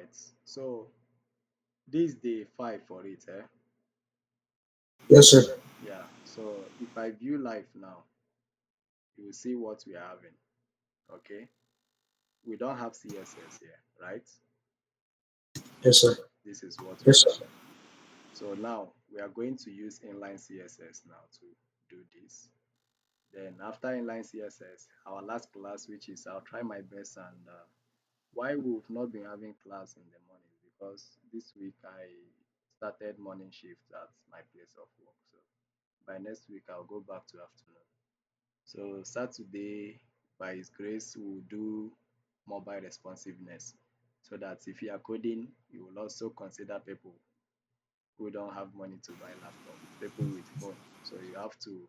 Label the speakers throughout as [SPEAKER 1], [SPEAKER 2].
[SPEAKER 1] right? So this is the file for it, eh?
[SPEAKER 2] Yes, sir.
[SPEAKER 1] Yeah. So if I view live now, you will see what we are having. Okay. We don't have CSS here, right?
[SPEAKER 2] Yes, sir.
[SPEAKER 1] This is what we
[SPEAKER 2] Yes,
[SPEAKER 1] are
[SPEAKER 2] sir.
[SPEAKER 1] having. So now we are going to use inline CSS now to do this. Then after inline CSS, our last class, which is I'll try my best, and why we've not been having class in the morning, because this week I started morning shift at my place of work. So by next week I'll go back to afternoon. So Saturday, by His grace, we'll do mobile responsiveness, so that if you are coding, you will also consider people who don't have money to buy laptop, people with phone. So you have to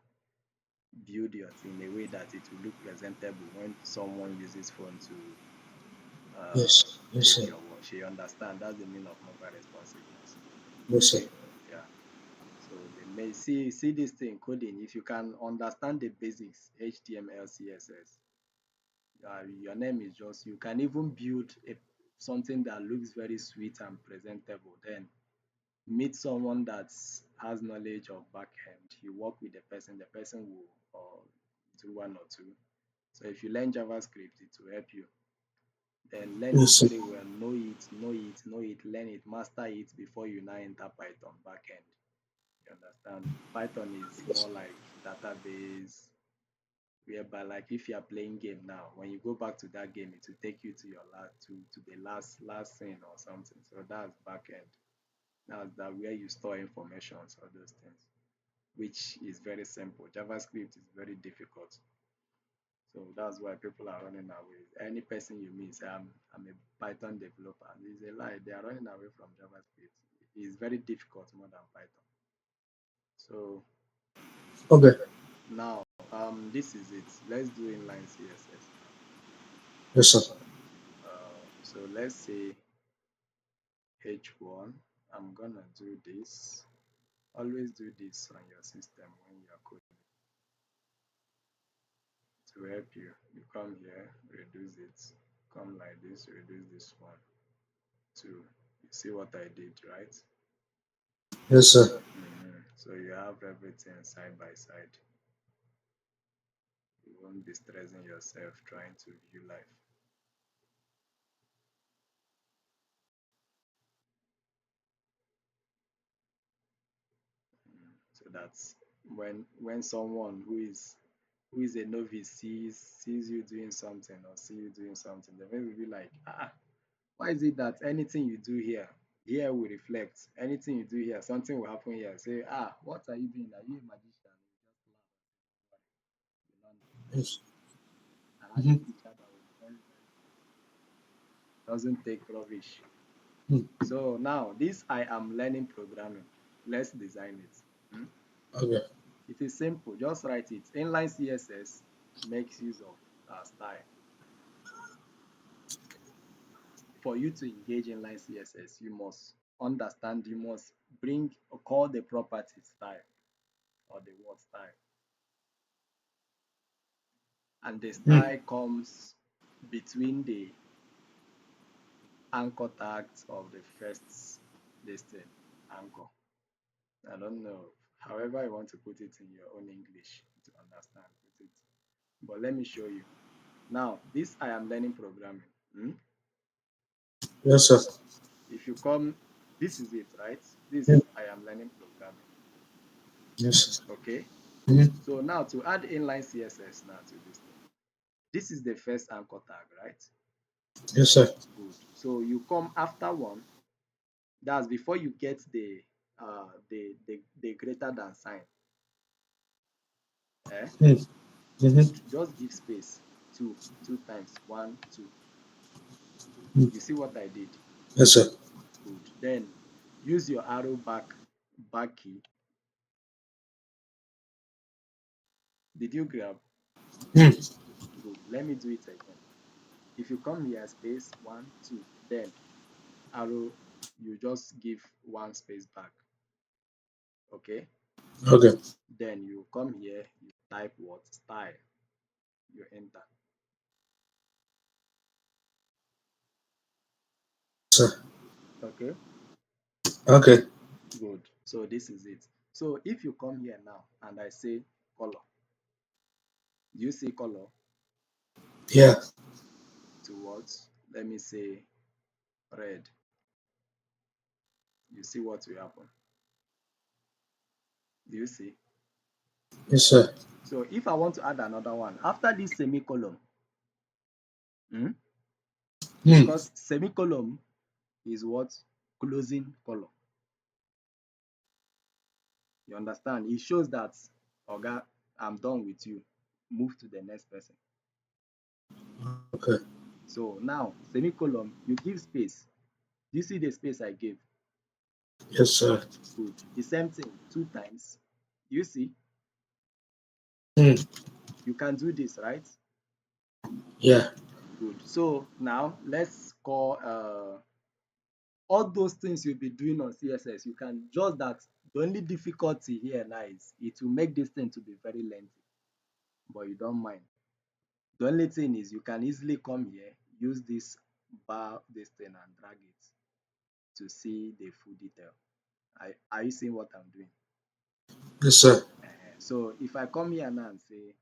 [SPEAKER 1] build your thing in a way that it will look presentable when someone uses phone to
[SPEAKER 2] Yes. Yes,
[SPEAKER 1] take
[SPEAKER 2] sir.
[SPEAKER 1] your work. You understand? That's the meaning of mobile responsiveness.
[SPEAKER 2] Yes, sir.
[SPEAKER 1] Okay. Yeah. So they may see this thing coding. If you can understand the basics, HTML, CSS, your name is just, you can even build something that looks very sweet and presentable. Then meet someone that has knowledge of backend. You work with the person will do one or two. So if you learn JavaScript, it will help you. Then learn it
[SPEAKER 2] Yes, sir.
[SPEAKER 1] very well, know it, learn it, master it before you now enter Python backend. You understand? Python is more like database, whereby like if you are playing game now, when you go back to that game, it will take you to your last to the last scene or something. So that's backend. That's that where you store information or those things, which is very simple. JavaScript is very difficult. So that's why people are running away. Any person you meet say I'm a Python developer, it's a lie. They are running away from JavaScript. It's very difficult more than Python. So
[SPEAKER 2] Okay.
[SPEAKER 1] now this is it. Let's do inline CSS now.
[SPEAKER 2] Yes, sir.
[SPEAKER 1] So let's say H1. I'm gonna do this. Always do this on your system when you are coding to help you. You come here, reduce it, come like this, reduce this one, two. You see what I did, right?
[SPEAKER 2] Yes, sir.
[SPEAKER 1] So you have everything side by side. You won't be stressing yourself trying to view life. So that's when someone who is a novice sees you doing something or see you doing something, they may be like, why is it that anything you do here will reflect. Anything you do here, something will happen here. Say, what are you doing? Are you a magician? You just laugh. You don't know.
[SPEAKER 2] Yes.
[SPEAKER 1] I had a
[SPEAKER 2] Mm-hmm.
[SPEAKER 1] teacher that was very, very doesn't take rubbish.
[SPEAKER 2] Mm.
[SPEAKER 1] So now this I am learning programming. Let's design it. Hmm?
[SPEAKER 2] Okay.
[SPEAKER 1] It is simple. Just write it. Inline CSS makes use of style. For you to engage inline CSS, you must understand. You must bring or call the property style or the word style, and the
[SPEAKER 2] Mm.
[SPEAKER 1] style comes between the anchor tags of the first listing anchor. I don't know. However you want to put it in your own English to understand, put it. But let me show you. Now, this I am learning programming.
[SPEAKER 2] Yes, sir.
[SPEAKER 1] If you come, this is it, right?
[SPEAKER 2] Mm.
[SPEAKER 1] This I am learning programming.
[SPEAKER 2] Yes, sir.
[SPEAKER 1] Okay.
[SPEAKER 2] Mm-hmm.
[SPEAKER 1] So now to add inline CSS now to this thing. This is the first anchor tag, right?
[SPEAKER 2] Yes, sir.
[SPEAKER 1] Good. So you come after one. That's before you get the greater than sign. Eh?
[SPEAKER 2] Mm.
[SPEAKER 1] Good.
[SPEAKER 2] Mm-hmm.
[SPEAKER 1] Just give space. Two times. One, two.
[SPEAKER 2] Mm.
[SPEAKER 1] You see what I did?
[SPEAKER 2] Yes, sir.
[SPEAKER 1] Good. Then use your arrow back key. Did you grab?
[SPEAKER 2] Mm.
[SPEAKER 1] Good. Let me do it again. If you come here, space one, two, then arrow, you just give one space back. Okay.
[SPEAKER 2] Okay.
[SPEAKER 1] Then you come here, you type what style, you enter.
[SPEAKER 2] Sir.
[SPEAKER 1] Okay,
[SPEAKER 2] Okay.
[SPEAKER 1] good. So this is it. So if you come here now and I say color, do you see color
[SPEAKER 2] Yeah.
[SPEAKER 1] towards, let me say red, you see what will happen? Do you see?
[SPEAKER 2] Yes, sir.
[SPEAKER 1] So if I want to add another one, after this semicolon, hmm,
[SPEAKER 2] Hmm.
[SPEAKER 1] because semicolon is what? Closing color. You understand? It shows that, Oga, I'm done with you. Move to the next person.
[SPEAKER 2] Okay.
[SPEAKER 1] So now, semicolon, you give space. Do you see the space I gave?
[SPEAKER 2] Yes, sir.
[SPEAKER 1] Good. The same thing, two times. You see,
[SPEAKER 2] Hmm.
[SPEAKER 1] you can do this, right?
[SPEAKER 2] Yeah.
[SPEAKER 1] Good. So now let's call all those things you'll be doing on CSS. You can just that. The only difficulty here now is it will make this thing to be very lengthy, but you don't mind. The only thing is you can easily come here, use this bar, this thing, and drag it to see the full detail. Are you seeing what I'm doing?
[SPEAKER 2] Yes, sir.
[SPEAKER 1] So if I come here now and say,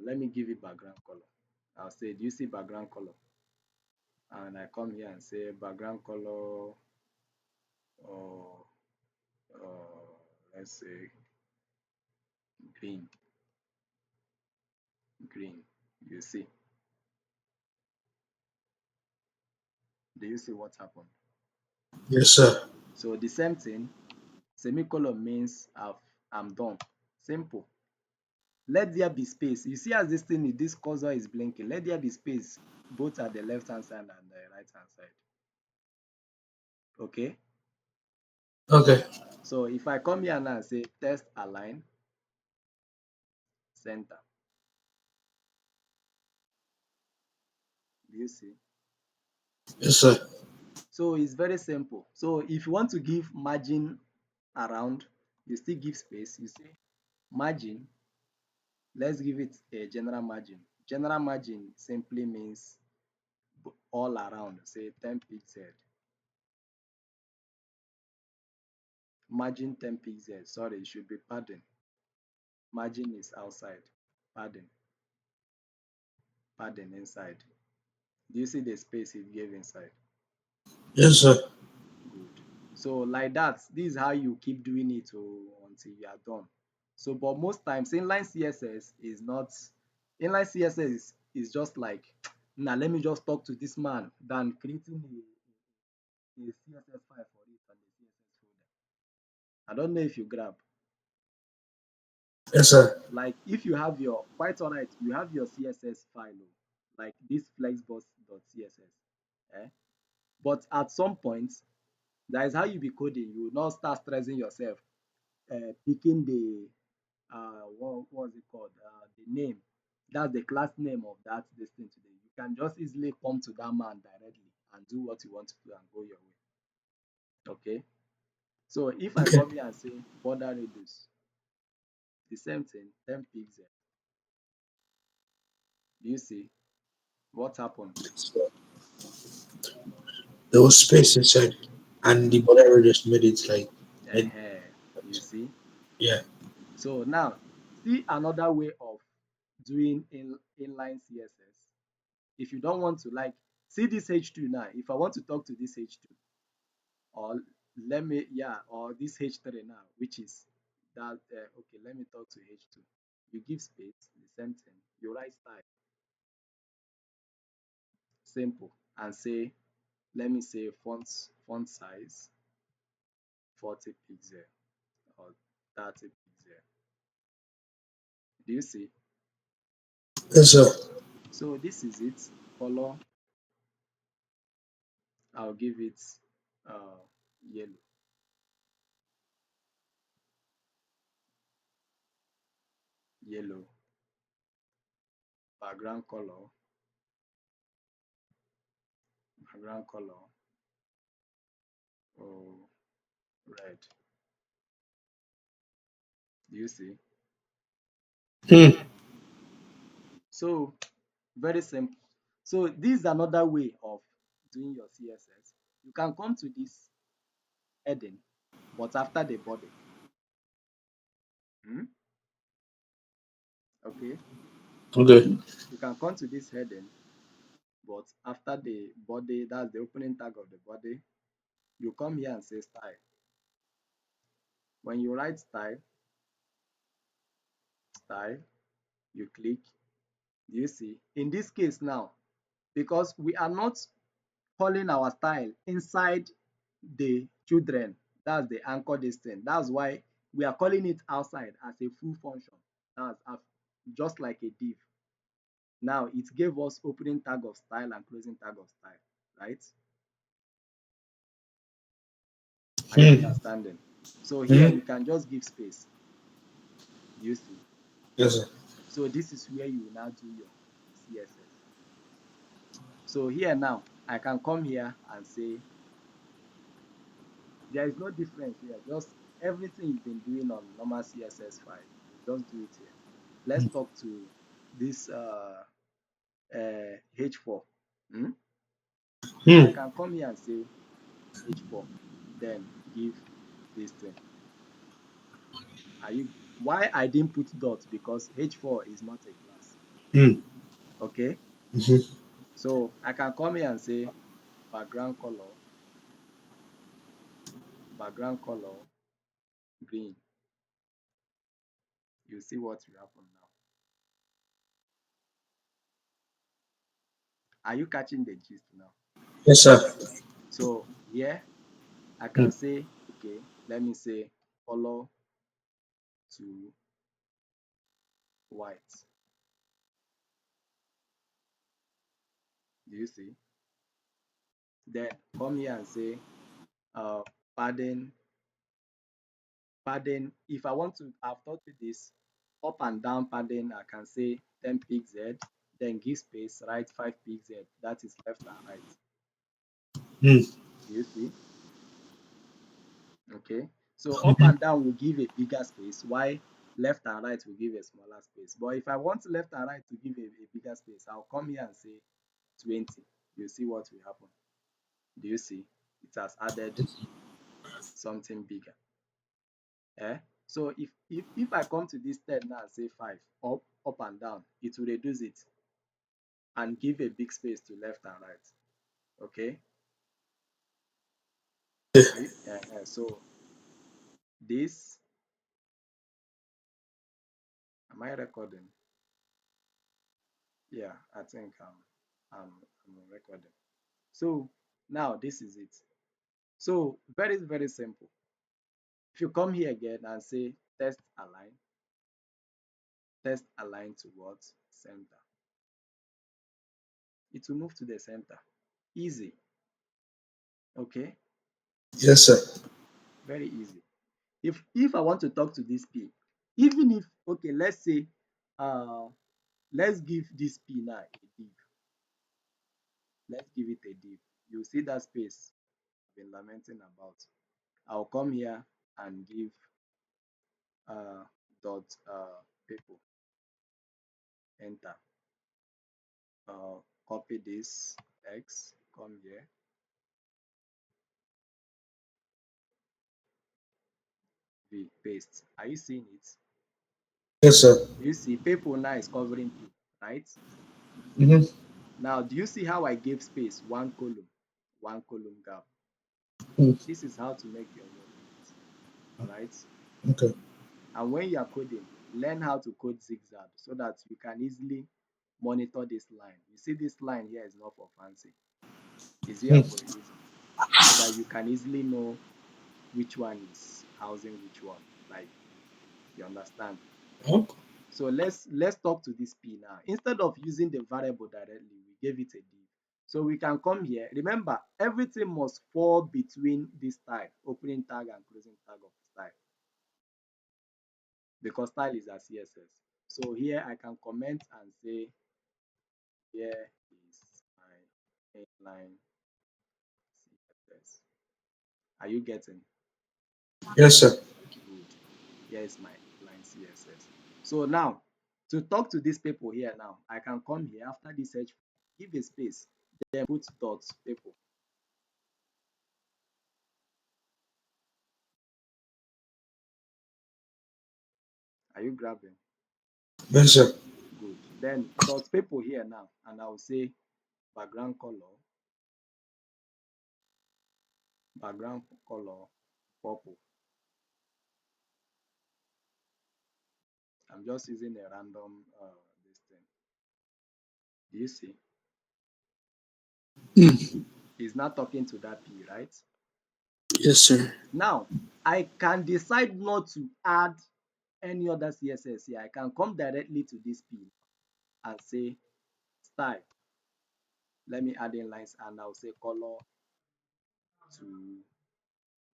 [SPEAKER 1] let me give it background color. I'll say, do you see background color? And I come here and say background color, or let's say green, green. You see? Do you see what happened?
[SPEAKER 2] Yes, sir.
[SPEAKER 1] So the same thing, semicolon means I'm done. Simple. Let there be space. You see as this thing is, this cursor is blinking. Let there be space both at the left hand side and the right hand side. Okay.
[SPEAKER 2] Okay.
[SPEAKER 1] So if I come here now and say test align center, do you see?
[SPEAKER 2] Yes, sir.
[SPEAKER 1] So it's very simple. So if you want to give margin around, you still give space. You say margin. Let's give it a general margin. General margin simply means all around. Say 10 pixels. Margin 10 pixels. Sorry, it should be padding. Margin is outside. Padding. Padding inside. Do you see the space it gave inside?
[SPEAKER 2] Yes, sir.
[SPEAKER 1] Good. So like that, this is how you keep doing it until you are done. So, but most times inline CSS is not, inline CSS is just like, now let me just talk to this man than creating a CSS file for it and a CSS folder. I don't know if you grab.
[SPEAKER 2] Yes, sir.
[SPEAKER 1] Like if you have your, quite alright, you have your CSS file, like this flexbox.css. Eh? But at some point, that is how you be coding. You will not start stressing yourself, picking the what's it called? The name. That's the class name of that this thing today. You can just easily come to that man directly and do what you want to do and go your way. Okay. So if I
[SPEAKER 2] Okay.
[SPEAKER 1] come here and say border radius, the same thing, 10 pixels. Do you see what happened?
[SPEAKER 2] There was space inside, and the border just made it like, made,
[SPEAKER 1] You see?
[SPEAKER 2] yeah.
[SPEAKER 1] So now see another way of doing inline CSS. If you don't want to, like, see this H2 now. If I want to talk to this H2, or let me, yeah, or this H3 now, which is that, okay, let me talk to H2. You give space, the same thing. You write style, simple, and say, let me say font size 40 pixel or 30 pixel. Do you see?
[SPEAKER 2] Yes, sir.
[SPEAKER 1] So this is it. Color, I'll give it uh, yellow. Yellow. Background color, background color, oh, red. Do you see?
[SPEAKER 2] Hmm.
[SPEAKER 1] So very simple. So this is another way of doing your CSS. You can come to this heading, but after the body. Hmm? Okay.
[SPEAKER 2] Okay.
[SPEAKER 1] You can come to this heading, but after the body, that's the opening tag of the body, you come here and say style. When you write style, you click. Do you see? In this case now, because we are not calling our style inside the children, that's the anchor distance. That's why we are calling it outside as a full function. That's just like a div. Now it gave us opening tag of style and closing tag of style, right? Are you
[SPEAKER 2] Hmm.
[SPEAKER 1] understanding? So here
[SPEAKER 2] Hmm.
[SPEAKER 1] you can just give space. Do you see?
[SPEAKER 2] Yes, sir.
[SPEAKER 1] So this is where you will now do your CSS. So here now, I can come here and say there is no difference here. Just everything you've been doing on normal CSS file, you just do it here. Let's talk to this H4. Hmm? I
[SPEAKER 2] Hmm.
[SPEAKER 1] can come here and say H4, then give this thing. Are you why I didn't put dot? Because H4 is not a class.
[SPEAKER 2] Hmm.
[SPEAKER 1] Okay,
[SPEAKER 2] Hmm.
[SPEAKER 1] so I can come here and say background color green. You see what will happen now. Are you catching the gist now?
[SPEAKER 2] Yes, sir.
[SPEAKER 1] So here I
[SPEAKER 2] Hmm.
[SPEAKER 1] can say, okay, let me say color to white. Do you see? Then come here and say uh padding. If I want to, I've taught you this up and down padding. I can say 10 pixel, then give space, right 5 pixel. That is left and right.
[SPEAKER 2] Hmm.
[SPEAKER 1] Do you see? Okay. So up and down will give a bigger space, while left and right will give a smaller space. But if I want left and right to give a bigger space, I'll come here and say 20. You see what will happen. Do you see? It has added something bigger. Eh? So if I come to this 10 now and say 5, up and down, it will reduce it and give a big space to left and right. Okay? Are you, so this, am I recording? Yeah, I think I'm recording. So now this is it. So very simple. If you come here again and say test align towards center, it will move to the center. Easy. Okay?
[SPEAKER 2] Yes, sir.
[SPEAKER 1] Very easy. If I want to talk to this P, even if okay, let's say uh let's give this P now a div. Let's give it a div. You see that space I've been lamenting about. I'll come here and give uh dot people, enter. Copy this X, come here, V, paste. Are you seeing it?
[SPEAKER 2] Yes, sir.
[SPEAKER 1] You see people now is covering P, right?
[SPEAKER 2] Hmm.
[SPEAKER 1] Now do you see how I gave space one column gap?
[SPEAKER 2] Hmm.
[SPEAKER 1] This is how to make your work neat. All right.
[SPEAKER 2] Okay.
[SPEAKER 1] And when you are coding, learn how to code zigzag so that you can easily monitor this line. You see this line here is not for fancy. It's here
[SPEAKER 2] Hmm.
[SPEAKER 1] for a reason. So that you can easily know which one is housing which one. Like you understand.
[SPEAKER 2] Oh.
[SPEAKER 1] So let's talk to this P now. Instead of using the variable directly, we gave it a div. So we can come here. Remember, everything must fall between this tag, opening tag and closing tag of style, because style is a CSS. So here I can comment and say, here is my inline CSS. Are you getting?
[SPEAKER 2] Yes, sir.
[SPEAKER 1] Good. Here is my inline CSS. So now, to talk to these people here now, I can come here after this H, give a space, then put dots people. Are you grabbing?
[SPEAKER 2] Yes, sir.
[SPEAKER 1] Good. Then dot people here now, and I will say background color, background color purple. I'm just using a random this thing. Do you see?
[SPEAKER 2] Mm.
[SPEAKER 1] He's not talking to that P, right?
[SPEAKER 2] Yes, sir.
[SPEAKER 1] Now I can decide not to add any other CSS here. I can come directly to this P and say style. Let me add in lines and I'll say color to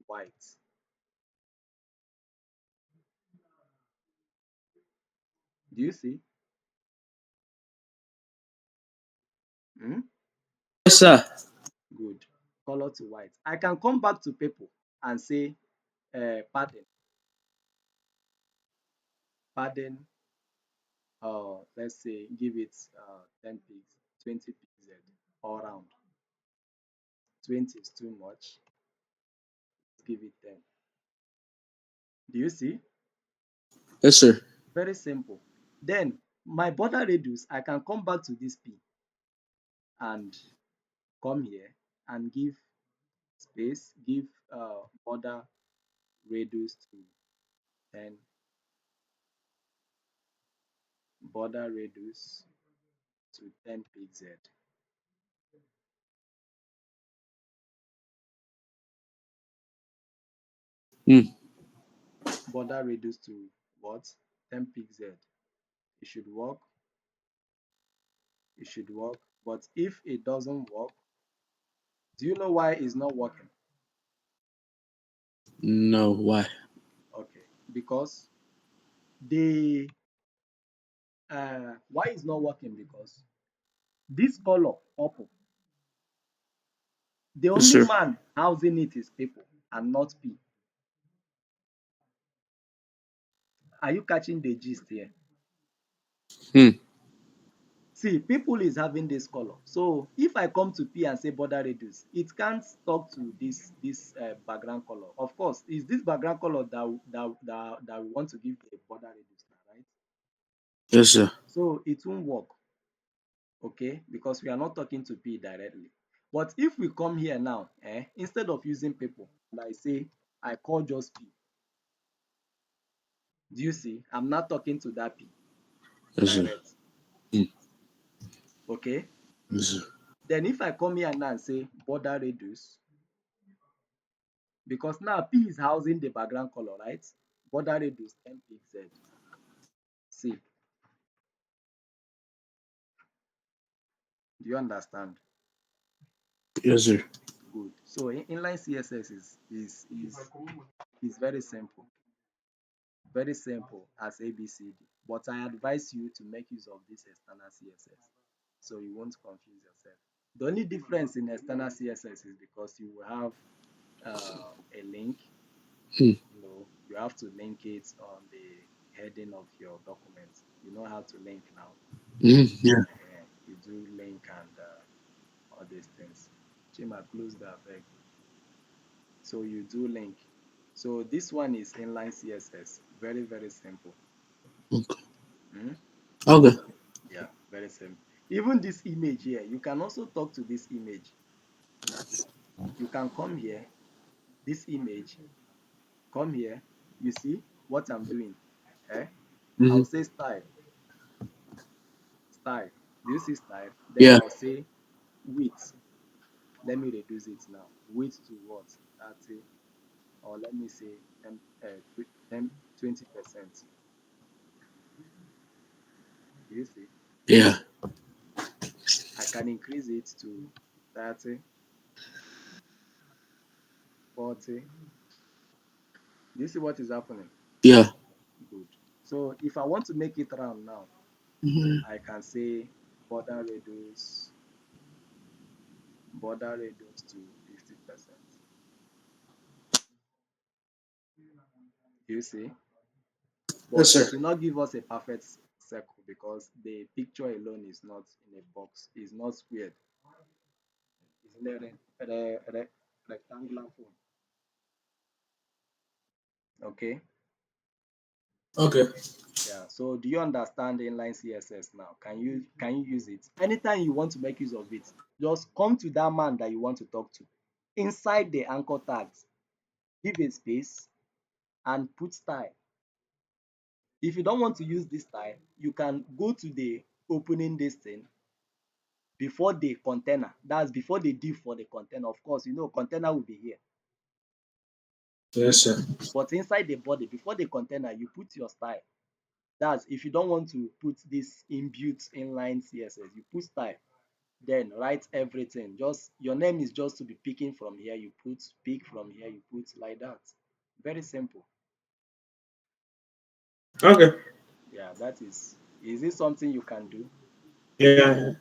[SPEAKER 1] white. Do you see? Hmm?
[SPEAKER 2] Yes, sir.
[SPEAKER 1] Good. Color to white. I can come back to people and say padding, padding, let's say give it 10 pics, 20 pixel all round. 20 is too much. Let's give it 10. Do you see?
[SPEAKER 2] Yes, sir.
[SPEAKER 1] Very simple. Then my border radius, I can come back to this P and come here and give space, give border radius to 10, border radius to 10 pixel,
[SPEAKER 2] Mm.
[SPEAKER 1] border radius to what? 10 pixel. It should work. It should work. But if it doesn't work, do you know why it's not working?
[SPEAKER 2] No, why?
[SPEAKER 1] Okay, because the why it's not working because this color purple, the
[SPEAKER 2] Yes,
[SPEAKER 1] only
[SPEAKER 2] sir.
[SPEAKER 1] man housing it is people and not P. Are you catching the gist here?
[SPEAKER 2] Mm.
[SPEAKER 1] See, people is having this color. So if I come to P and say border radius, it can't talk to this background color. Of course, is this background color that we want to give the border radius now, right?
[SPEAKER 2] Yes, sir.
[SPEAKER 1] So it won't work, okay? Because we are not talking to P directly. But if we come here now, instead of using people, and I say I call just P, do you see? I'm not talking to that P
[SPEAKER 2] Yes, sir.
[SPEAKER 1] direct,
[SPEAKER 2] Mm.
[SPEAKER 1] okay?
[SPEAKER 2] Yes, sir.
[SPEAKER 1] Then if I come here now and say border radius, because now P is housing the background color, right? Border radius 10 pixel. See, do you understand?
[SPEAKER 2] Yes, sir.
[SPEAKER 1] Good. So inline CSS is very simple, very simple as ABCD. But I advise you to make use of this external CSS so you won't confuse yourself. The only difference in external CSS is because you will have a link.
[SPEAKER 2] Mm.
[SPEAKER 1] You have to link it on the heading of your document. You know how to link now.
[SPEAKER 2] Mm. Yeah.
[SPEAKER 1] You do link and all these things. Chima, close that back. So you do link. So this one is inline CSS. Very, very simple.
[SPEAKER 2] Okay.
[SPEAKER 1] Hmm?
[SPEAKER 2] Okay.
[SPEAKER 1] Yeah, very simple. Even this image here, you can also talk to this image. You can come here, this image, come here. You see what I'm doing? Eh?
[SPEAKER 2] Mm-hmm.
[SPEAKER 1] I'll say style, style. Do you see style? Then
[SPEAKER 2] Yeah.
[SPEAKER 1] I'll say width. Let me reduce it now. Width to what? 30, or let me say 10, 20%. Do you see?
[SPEAKER 2] Yeah.
[SPEAKER 1] I can increase it to 30, 40. Do you see what is happening?
[SPEAKER 2] Yeah.
[SPEAKER 1] Good. So if I want to make it round now,
[SPEAKER 2] Mm-hmm.
[SPEAKER 1] I can say border radius, border radius to 50%. Do you see?
[SPEAKER 2] Yes,
[SPEAKER 1] But
[SPEAKER 2] sir.
[SPEAKER 1] it will not give us a perfect circle because the picture alone is not in a box, is not squared. It's in a rectangular form. Okay.
[SPEAKER 2] Okay.
[SPEAKER 1] Yeah. So do you understand inline CSS now? Can you use it? Anytime you want to make use of it, just come to that man that you want to talk to. Inside the anchor tags, give a space and put style. If you don't want to use this style, you can go to the opening this thing before the container. That's before the div for the container. Of course, container will be here.
[SPEAKER 2] Yes, sir.
[SPEAKER 1] But inside the body, before the container, you put your style. That's if you don't want to put this inbuilt inline CSS, you put style. Then write everything. Just your name is just to be picking from here. You put pick from here. You put like that. Very simple.
[SPEAKER 2] Okay.
[SPEAKER 1] Yeah, that is. Is this something you can do?
[SPEAKER 2] Yeah.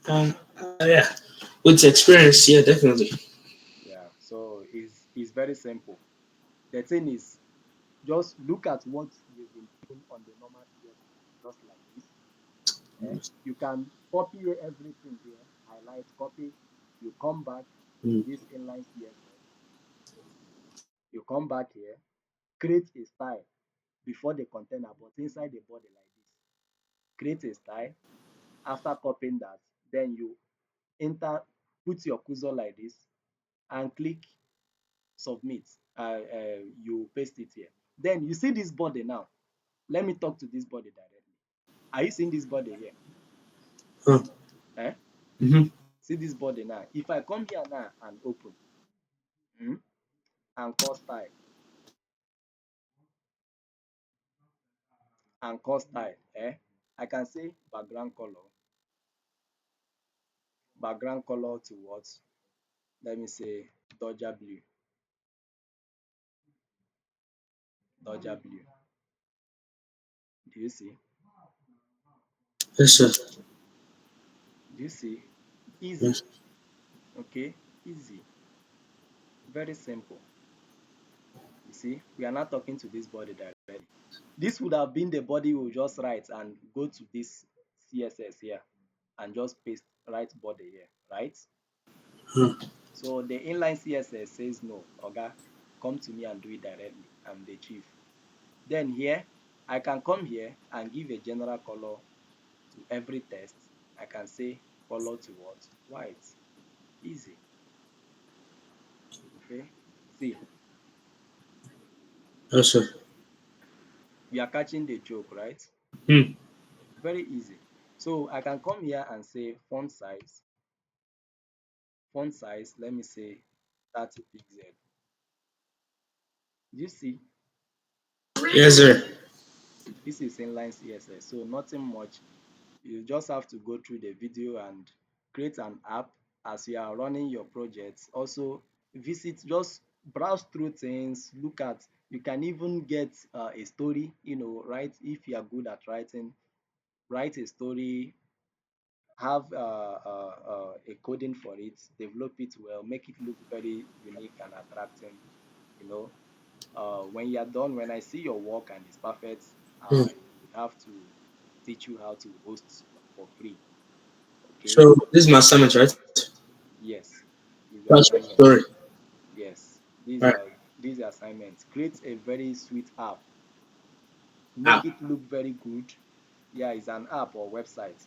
[SPEAKER 2] Yeah. With experience, yeah, definitely.
[SPEAKER 1] Yeah. So it's very simple. The thing is, just look at what you've been doing on the normal CSS, just like this. You can copy everything here, highlight, copy. You come back to
[SPEAKER 2] Mm.
[SPEAKER 1] this inline CSS. You come back here, create a style before the container, but inside the body like this. Create a style. After copying that, then you enter, put your cursor like this, and click submit. You paste it here. Then you see this body now. Let me talk to this body directly. Are you seeing this body here?
[SPEAKER 2] Huh.
[SPEAKER 1] Eh?
[SPEAKER 2] Mm-hmm.
[SPEAKER 1] See this body now. If I come here now and open, and call style and call style, I can say background color to what? Let me say Dodger blue, Dodger blue. Do you see?
[SPEAKER 2] Yes, sir.
[SPEAKER 1] Do you see? Easy.
[SPEAKER 2] Yes.
[SPEAKER 1] Okay, easy. Very simple. You see, we are not talking to this body directly. This would have been the body we just write and go to this CSS here and just paste right body here, right?
[SPEAKER 2] Huh.
[SPEAKER 1] So the inline CSS says no, Oga, come to me and do it directly. I'm the chief. Then here, I can come here and give a general color to every text. I can say color to what? White. Easy. Okay. See,
[SPEAKER 2] Yes, sir.
[SPEAKER 1] we are catching the joke, right?
[SPEAKER 2] Hmm.
[SPEAKER 1] Very easy. So I can come here and say font size. Font size, let me say 30 pixel. You see,
[SPEAKER 2] Yes, sir.
[SPEAKER 1] this is inline CSS. So nothing much. You just have to go through the video and create an app as you are running your projects. Also, visit, just browse through things, look at, you can even get a story, write if you are good at writing, write a story, have a coding for it, develop it well, make it look very unique and attractive, you know. When you are done, when I see your work and it's perfect,
[SPEAKER 2] Hmm.
[SPEAKER 1] I would have to teach you how to host for free. Okay.
[SPEAKER 2] So this is my assignment, right?
[SPEAKER 1] Yes. This is the
[SPEAKER 2] That's your
[SPEAKER 1] assignment.
[SPEAKER 2] story.
[SPEAKER 1] Yes. These
[SPEAKER 2] Right.
[SPEAKER 1] are these are assignments. Create a very sweet app. Make
[SPEAKER 2] Ah.
[SPEAKER 1] it look very good. Yeah, it's an app or website.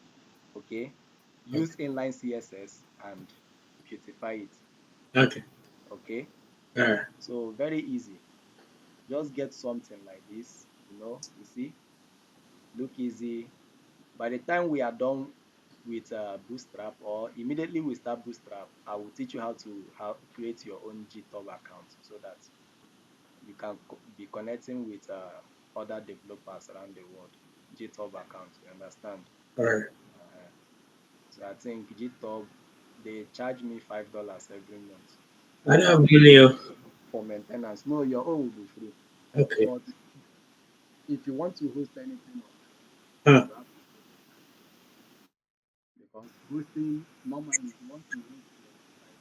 [SPEAKER 1] Okay. Use inline CSS and beautify it.
[SPEAKER 2] Okay.
[SPEAKER 1] Okay.
[SPEAKER 2] All right.
[SPEAKER 1] So very easy. Just get something like this. You see, look easy. By the time we are done with Bootstrap, or immediately we start Bootstrap, I will teach you how create your own GitHub account so that you can be connecting with other developers around the world. GitHub account, you understand?
[SPEAKER 2] All right.
[SPEAKER 1] Uh, so I think GitHub, they charge me $5 every month
[SPEAKER 2] I don't have
[SPEAKER 1] for
[SPEAKER 2] money.
[SPEAKER 1] for maintenance. No, your own will be free.
[SPEAKER 2] Okay.
[SPEAKER 1] But if you want to host anything on my own,
[SPEAKER 2] Huh.
[SPEAKER 1] you have to pay because hosting normally, if you want to host your website,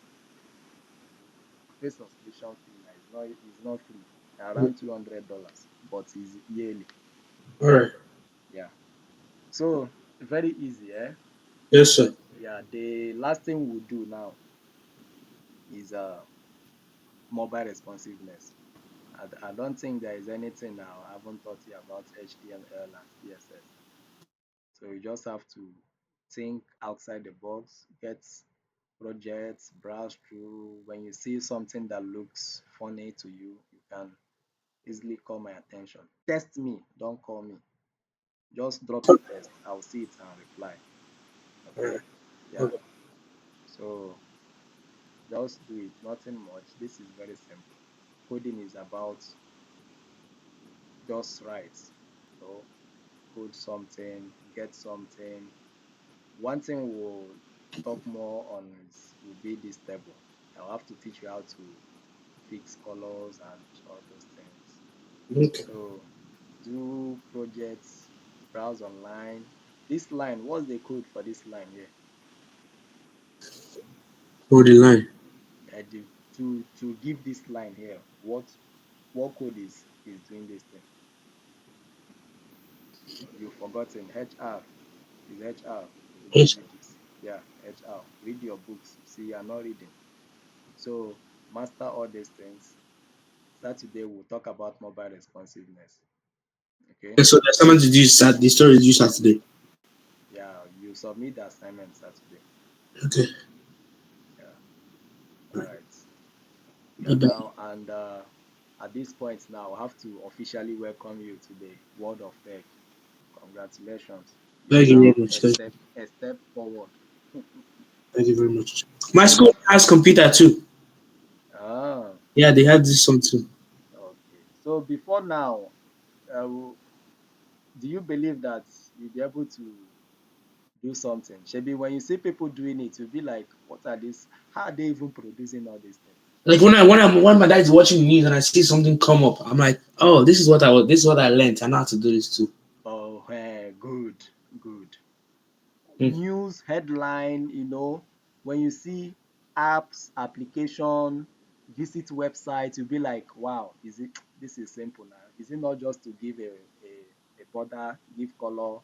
[SPEAKER 1] you pay subscription fee. That is not free. Around $200, but it's yearly.
[SPEAKER 2] All right.
[SPEAKER 1] Yeah. So very easy, eh?
[SPEAKER 2] Yes, sir.
[SPEAKER 1] Yeah. The last thing we'll do now is mobile responsiveness. I don't think there is anything now I haven't taught you about HTML and CSS. So you just have to think outside the box, get projects, browse through. When you see something that looks funny to you, you can easily call my attention. Test me, don't call me. Just drop a test. I'll see it and reply.
[SPEAKER 2] Alright.
[SPEAKER 1] Okay? Yeah.
[SPEAKER 2] Okay.
[SPEAKER 1] So just do it. Nothing much. This is very simple. Coding is about just write. So code something, get something. One thing we'll talk more on is will be this table. I'll have to teach you how to fix colors and all those things.
[SPEAKER 2] Okay.
[SPEAKER 1] So do projects, browse online. This line, what's the code for this line here?
[SPEAKER 2] For the line.
[SPEAKER 1] To give this line here, what code is doing this thing? You've forgotten. HR is HR to give
[SPEAKER 2] Yes.
[SPEAKER 1] you this. Yeah, HR. Read your books. See, you're not reading. So master all these things. Saturday we'll talk about mobile responsiveness. Okay.
[SPEAKER 2] Okay, so the assignment is due the story is due Saturday.
[SPEAKER 1] Yeah, you submit the assignment Saturday.
[SPEAKER 2] Okay.
[SPEAKER 1] Yeah. All right. Yeah.
[SPEAKER 2] Bye bye.
[SPEAKER 1] Now and at this point now, I have to officially welcome you to the world of tech. Congratulations. You are
[SPEAKER 2] Thank you very
[SPEAKER 1] now
[SPEAKER 2] much.
[SPEAKER 1] a step forward.
[SPEAKER 2] Thank you very much. My
[SPEAKER 1] So
[SPEAKER 2] school has computer too.
[SPEAKER 1] ah,
[SPEAKER 2] Yeah, they had this one too.
[SPEAKER 1] okay. So before now, uh, do you believe that you'll be able to do something? Shebi, when you see people doing it, you'll be like, what are these? How are they even producing all these things?
[SPEAKER 2] Like when my dad is watching the news and I see something come up, I'm like, oh, this is what I learned. I know how to do this too.
[SPEAKER 1] Oh, good, good.
[SPEAKER 2] Mm.
[SPEAKER 1] News headline, when you see apps, application, visit website, you'll be like, wow, is it this is simple now. Is it not just to give a border, give color,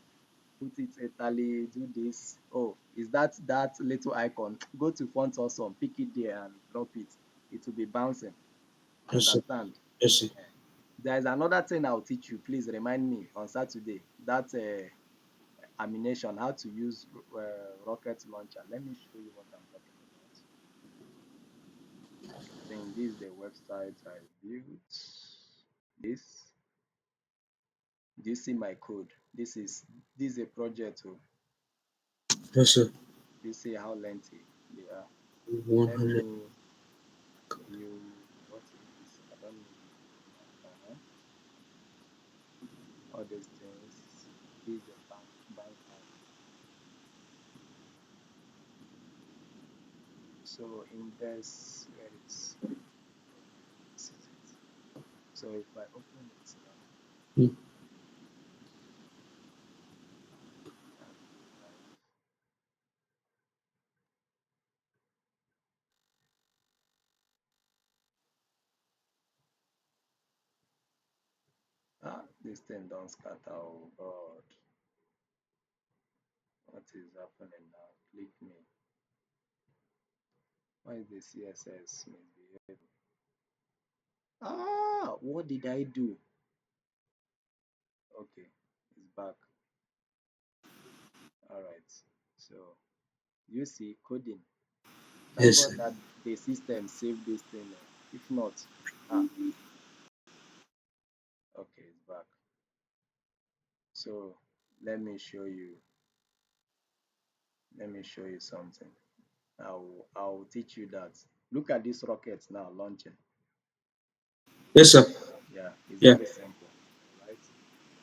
[SPEAKER 1] put it Italy, do this? Oh, is that little icon? Go to font awesome, pick it there and drop it. It will be bouncing. You
[SPEAKER 2] Yes, sir.
[SPEAKER 1] understand?
[SPEAKER 2] Yes, sir.
[SPEAKER 1] There is another thing I'll teach you. Please remind me on Saturday. That animation, how to use rocket launcher. Let me show you what I'm talking about. I think this is the website I built. This, do you see my code? This is a project. Oh,
[SPEAKER 2] Yes, sir.
[SPEAKER 1] do you see how lengthy they are? Let
[SPEAKER 2] 100.
[SPEAKER 1] me view. What is this? I don't know the name now. All these things. This is a bank app. So in this, where is okay, this is it. So if I open it now
[SPEAKER 2] Mm.
[SPEAKER 1] and go live, this thing don't scatter. Oh God, what is happening now? Click me. Why is the CSS misbehaving? What did I do? Okay, it's back. All right. So you see coding. Thank
[SPEAKER 2] Yes,
[SPEAKER 1] God
[SPEAKER 2] sir.
[SPEAKER 1] that the system saved this thing. If not, ah, okay, it's back. So let me show you. Let me show you something. I'll teach you that. Look at this rocket now launching.
[SPEAKER 2] Yes, sir.
[SPEAKER 1] Yeah, it's
[SPEAKER 2] Yeah.
[SPEAKER 1] very simple. All right.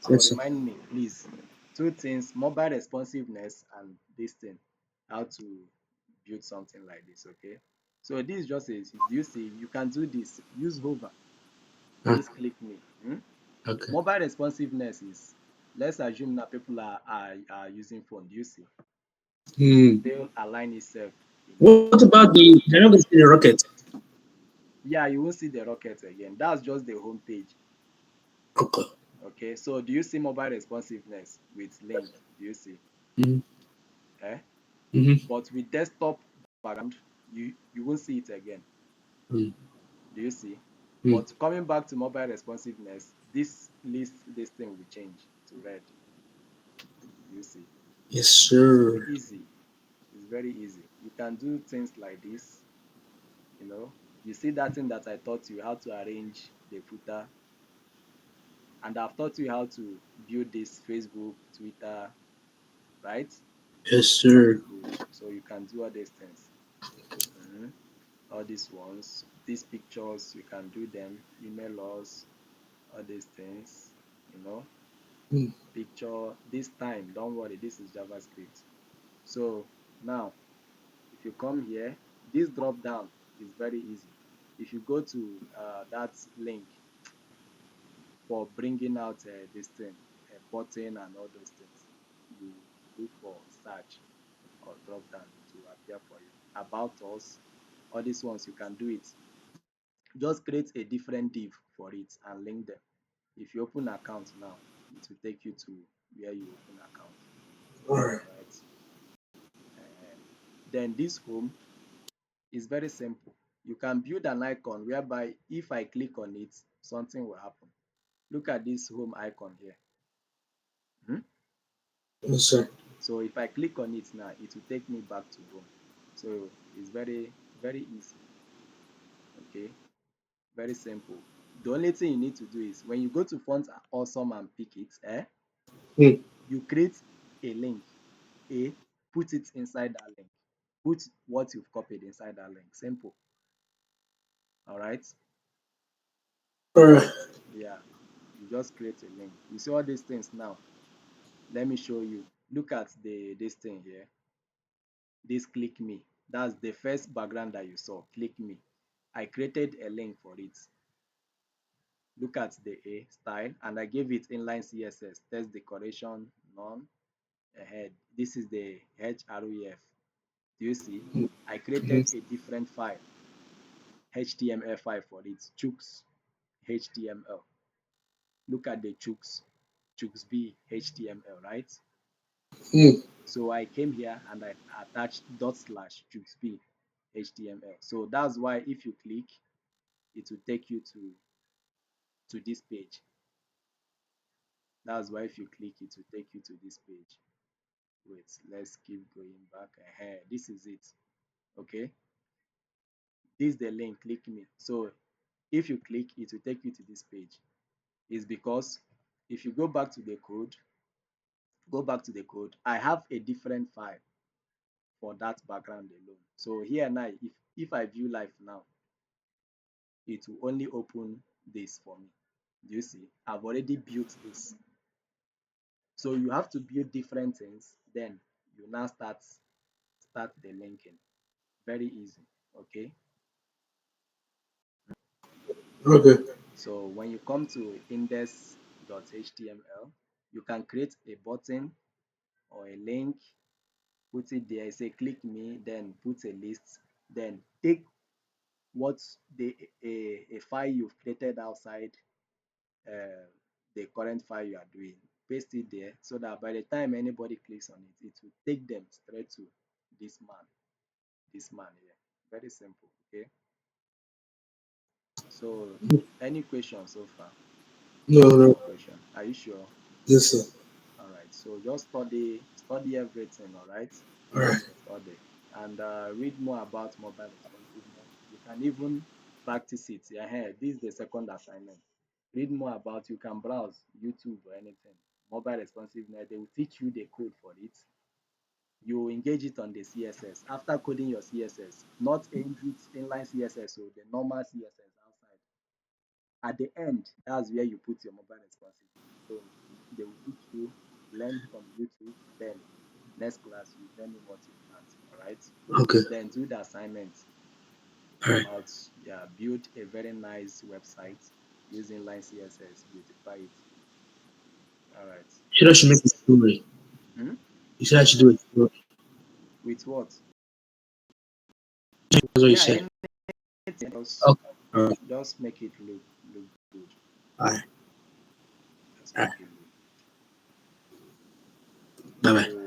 [SPEAKER 1] So
[SPEAKER 2] Yes, sir.
[SPEAKER 1] remind me, please, two things: mobile responsiveness and this thing, how to build something like this. Okay. So this is just a. You see, you can do this. Use hover.
[SPEAKER 2] Ah,
[SPEAKER 1] This click me.
[SPEAKER 2] okay.
[SPEAKER 1] Mobile responsiveness is, let's assume that people are using phone. Do you see? It
[SPEAKER 2] Hmm.
[SPEAKER 1] will align itself in
[SPEAKER 2] What about they're not going to see the rocket?
[SPEAKER 1] yeah, you won't see the rocket again. That's just the home page.
[SPEAKER 2] Okay.
[SPEAKER 1] Okay, so do you see mobile responsiveness with link? Do you see?
[SPEAKER 2] Mm-hmm.
[SPEAKER 1] Eh?
[SPEAKER 2] Mm-hmm.
[SPEAKER 1] But with desktop background, you won't see it again.
[SPEAKER 2] Mm.
[SPEAKER 1] Do you see?
[SPEAKER 2] Hmm.
[SPEAKER 1] But coming back to mobile responsiveness, this thing will change to red. You see,
[SPEAKER 2] Yes,
[SPEAKER 1] it's
[SPEAKER 2] sir.
[SPEAKER 1] easy. It's very easy. You can do things like this. You know, you see that thing that I taught you how to arrange the footer, and I've taught you how to build this Facebook, Twitter, right?
[SPEAKER 2] Yes, sir.
[SPEAKER 1] Good. So you can do all these things. Mhm. All these ones, these pictures, you can do them. Email us, all these things. You know,
[SPEAKER 2] Hmm.
[SPEAKER 1] picture this time. Don't worry, this is JavaScript. So now, if you come here, this drop down is very easy. If you go to that link for bringing out this thing, a button and all those things, you look for search or drop down, it will appear for you. About us, all these ones you can do it. Just create a different div for it and link them. If you open account now, it will take you to where you open account.
[SPEAKER 2] All right.
[SPEAKER 1] All right. Uh, then this home is very simple. You can build an icon whereby if I click on it, something will happen. Look at this home icon here. Hmm?
[SPEAKER 2] Yes, sir.
[SPEAKER 1] So if I click on it now, it will take me back to home. So it's very easy. Okay, very simple. The only thing you need to do is when you go to Font Awesome and pick it,
[SPEAKER 2] Hmm.
[SPEAKER 1] you create a link. A, put it inside that link. Put what you've copied inside that link. Simple. All right.
[SPEAKER 2] All right.
[SPEAKER 1] Yeah. You just create a link. You see all these things now. Let me show you. Look at the this thing here. This click me. That's the first background that you saw. Click me. I created a link for it. Look at the A style and I gave it inline CSS. Text decoration, none, ahead. This is the href. Do you see? I created
[SPEAKER 2] Mm-hmm.
[SPEAKER 1] a different file, HTML file for it, chooks HTML. Look at the chooks B HTML, right?
[SPEAKER 2] Hmm.
[SPEAKER 1] So I came here and I attached dot slash chooks B HTML. So that's why if you click, it will take you to this page. That's why if you click, it will take you to this page. Wait, let's keep going back. This is it. Okay, this is the link. Click me. So if you click, it will take you to this page. Is because if you go back to the code, I have a different file for that background alone. So here now, if I view live now, it will only open this for me. Do you see? I've already built this. So you have to build different things, then you now start the linking. Very easy. Okay.
[SPEAKER 2] Okay.
[SPEAKER 1] So when you come to index.html, you can create a button or a link, put it there, say click me, then put a list, then take what a file you've created outside uh, the current file you are doing, paste it there so that by the time anybody clicks on it, it will take them straight to this man, this man here. Very simple. Okay. So any questions so far?
[SPEAKER 2] No, no.
[SPEAKER 1] No question. Are you sure?
[SPEAKER 2] Yes, sir.
[SPEAKER 1] All right. So just study everything. All right.
[SPEAKER 2] All right.
[SPEAKER 1] Study and read more about mobile responsiveness. You can even practice it. Yeah, this is the second assignment. Read more about. You can browse YouTube or anything. Mobile responsiveness. They will teach you the code for it. You engage it on the CSS. After coding your CSS, not inline CSS or the normal CSS outside. At the end, that's where you put your mobile responsiveness. So they will teach you, learn from YouTube, then next class you tell me what you've learned. All right.
[SPEAKER 2] Okay.
[SPEAKER 1] Then do the assignment
[SPEAKER 2] All right.
[SPEAKER 1] about build a very nice website using line CSS, beautify it. All right.
[SPEAKER 2] You said I should make a story.
[SPEAKER 1] Hmm?
[SPEAKER 2] You said I should do a story.
[SPEAKER 1] With what?
[SPEAKER 2] That's what you
[SPEAKER 1] Yeah,
[SPEAKER 2] said.
[SPEAKER 1] anything. Just
[SPEAKER 2] Okay. All right.
[SPEAKER 1] just make it look good.
[SPEAKER 2] All right.
[SPEAKER 1] Just
[SPEAKER 2] All
[SPEAKER 1] make
[SPEAKER 2] right.
[SPEAKER 1] it look.
[SPEAKER 2] Bye bye.
[SPEAKER 1] So